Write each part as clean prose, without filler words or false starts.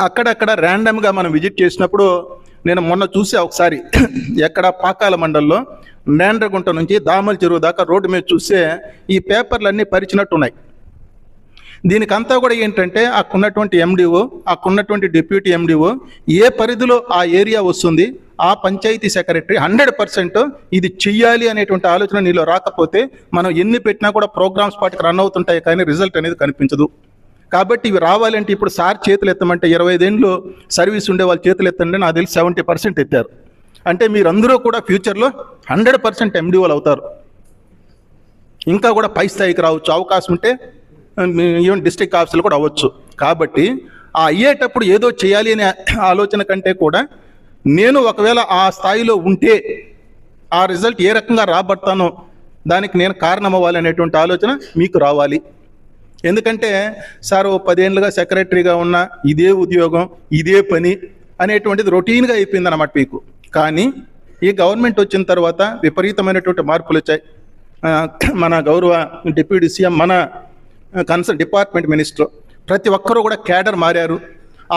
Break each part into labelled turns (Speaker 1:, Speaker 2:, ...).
Speaker 1: అక్కడక్కడ ర్యాండమ్గా మనం విజిట్ చేసినప్పుడు నేను మొన్న చూసా ఒకసారి ఎక్కడ పాకాల మండలంలో నేండ్రగుంట నుంచి దామల చెరువు దాకా రోడ్డు మీద చూస్తే ఈ పేపర్లన్నీ పరిచినట్టున్నాయి. దీనికంతా కూడా ఏంటంటే అక్కడున్నటువంటి ఎండిఓ, అక్కడున్నటువంటి డిప్యూటీ ఎండిఓ ఏ పరిధిలో ఆ ఏరియా వస్తుంది, ఆ పంచాయతీ సెక్రటరీ 100% ఇది చెయ్యాలి అనేటువంటి ఆలోచన నీలో రాకపోతే మనం ఎన్ని పెట్టినా కూడా ప్రోగ్రామ్స్ పాటికి రన్ అవుతుంటాయి, కానీ రిజల్ట్ అనేది కనిపించదు. కాబట్టి ఇవి రావాలంటే ఇప్పుడు సార్ చేతులు ఎత్తమంటే 25 ఏళ్ళు సర్వీస్ ఉండే వాళ్ళు చేతులు ఎత్తండి, నాకు తెలిసి 70% ఎత్తారు. అంటే మీరందరూ కూడా ఫ్యూచర్లో 100% ఎండిఓలు అవుతారు. ఇంకా కూడా పై స్థాయికి రావచ్చు, అవకాశం ఉంటే ఈవెన్ డిస్ట్రిక్ట్ ఆఫీసులు కూడా అవ్వచ్చు. కాబట్టి ఆ అయ్యేటప్పుడు ఏదో చేయాలి అనే ఆలోచన కంటే కూడా నేను ఒకవేళ ఆ స్థాయిలో ఉంటే ఆ రిజల్ట్ ఏ రకంగా రాబడతానో దానికి నేను కారణం అవ్వాలి అనేటువంటి ఆలోచన మీకు రావాలి. ఎందుకంటే సార్ 10 ఏళ్ళుగా సెక్రటరీగా ఉన్న ఇదే ఉద్యోగం, ఇదే పని అనేటువంటిది రొటీన్గా అయిపోయింది అన్నమాట మీకు. కానీ ఈ గవర్నమెంట్ వచ్చిన తర్వాత విపరీతమైనటువంటి మార్పులు వచ్చాయి. మన గౌరవ డిప్యూటీ సీఎం, మన కన్సర్న్ డిపార్ట్మెంట్ మినిస్టర్, ప్రతి ఒక్కరూ కూడా క్యాడర్ మారారు.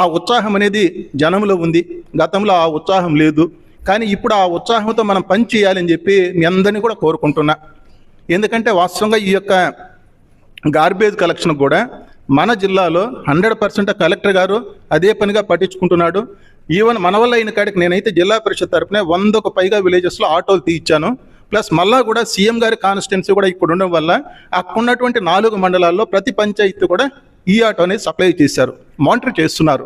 Speaker 1: ఆ ఉత్సాహం అనేది జనంలో ఉంది. గతంలో ఆ ఉత్సాహం లేదు. కానీ ఇప్పుడు ఆ ఉత్సాహంతో మనం పని చేయాలని చెప్పి మీ అందరినీ కూడా కోరుకుంటున్నా. ఎందుకంటే వాస్తవంగా ఈ యొక్క గార్బేజ్ కలెక్షన్ కూడా మన జిల్లాలో 100% కలెక్టర్ గారు అదే పనిగా పట్టించుకుంటున్నాడు. ఈవెన్ మన వల్ల అయిన కాడికి నేనైతే జిల్లా పరిషత్ తరపునే 100కు పైగా విలేజెస్లో ఆటోలు తీయించాను. ప్లస్ మళ్ళా కూడా సీఎం గారి కాన్స్టిట్యున్సీ కూడా ఇక్కడ ఉండడం వల్ల అక్కడ ఉన్నటువంటి 4 మండలాల్లో ప్రతి పంచాయతీ కూడా ఈ ఆటో అనేది సప్లై చేశారు, మానిటర్ చేస్తున్నారు.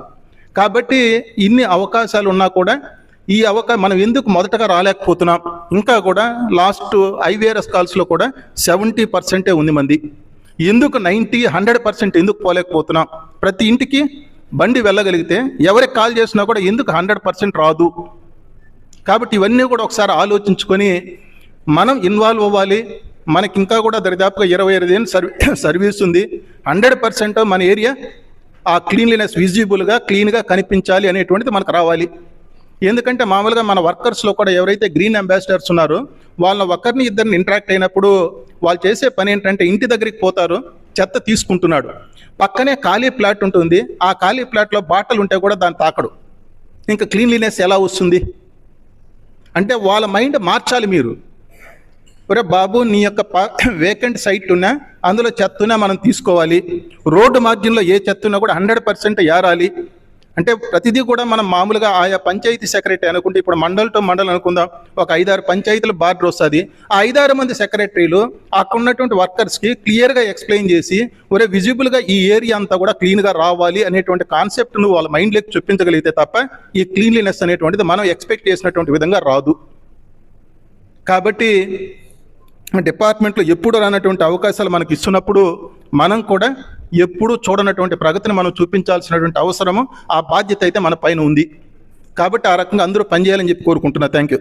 Speaker 1: కాబట్టి ఇన్ని అవకాశాలు ఉన్నా కూడా ఈ మనం ఎందుకు మొదటగా రాలేకపోతున్నాం? ఇంకా కూడా లాస్ట్ ఐవీఆర్ఎస్ కాల్స్లో కూడా 70% ఉంది మంది. ఎందుకు 90-100% ఎందుకు పోలేకపోతున్నాం? ప్రతి ఇంటికి బండి వెళ్ళగలిగితే ఎవరికి కాల్ చేసినా కూడా ఎందుకు 100% రాదు? కాబట్టి ఇవన్నీ కూడా ఒకసారి ఆలోచించుకొని మనం ఇన్వాల్వ్ అవ్వాలి. మనకి ఇంకా కూడా దరిదాపుగా 25 ఏళ్ళు సర్వీస్ ఉంది. 100% మన ఏరియా ఆ క్లీన్లీనెస్ విజిబుల్గా క్లీన్గా కనిపించాలి అనేటువంటిది మనకు రావాలి. ఎందుకంటే మామూలుగా మన వర్కర్స్లో కూడా ఎవరైతే గ్రీన్ అంబాసిడర్స్ ఉన్నారో వాళ్ళ ఒకరిని ఇద్దరిని ఇంటరాక్ట్ అయినప్పుడు వాళ్ళు చేసే పని ఏంటంటే ఇంటి దగ్గరికి పోతారు, చెత్త తీసుకుంటున్నాడు, పక్కనే ఖాళీ ప్లాట్ ఉంటుంది, ఆ ఖాళీ ప్లాట్లో బాటలు ఉంటే కూడా దాన్ని తాకడు. ఇంకా క్లీన్లీనెస్ ఎలా వస్తుంది? అంటే వాళ్ళ మైండ్ మార్చాలి మీరు. ఒరే బాబు, నీ యొక్క వేకెంట్ సైట్ ఉన్నా అందులో చెత్త ఉన్నా మనం తీసుకోవాలి. రోడ్డు మార్జిన్లో ఏ చెత్త ఉన్నా కూడా 100% ఏరాలి. అంటే ప్రతిదీ కూడా మనం మామూలుగా ఆయా పంచాయతీ సెక్రటరీ అనుకుంటే, ఇప్పుడు మండల్ టు మండల్ అనుకుందాం, ఒక 5-6 పంచాయతీలు బార్డర్ వస్తుంది. ఆ 5-6 మంది సెక్రటరీలు అక్కడ ఉన్నటువంటి వర్కర్స్కి క్లియర్గా ఎక్స్ప్లెయిన్ చేసి ఒరే విజిబుల్గా ఈ ఏరియా అంతా కూడా క్లీన్గా రావాలి అనేటువంటి కాన్సెప్ట్ నువ్వు వాళ్ళ మైండ్లోకి చూపించగలిగితే తప్ప ఈ క్లీన్లీనెస్ అనేటువంటిది మనం ఎక్స్పెక్ట్ చేసినటువంటి విధంగా రాదు. కాబట్టి డిపార్ట్మెంట్లో ఎప్పుడు రానటువంటి అవకాశాలు మనకి ఇస్తున్నప్పుడు మనం కూడా ఎప్పుడు చూడనటువంటి ప్రగతిని మనం చూపించాల్సినటువంటి అవసరము, ఆ బాధ్యత అయితే మన పైన ఉంది. కాబట్టి ఆ రకంగా అందరూ పనిచేయాలని చెప్పి కోరుకుంటున్నా. Thank you.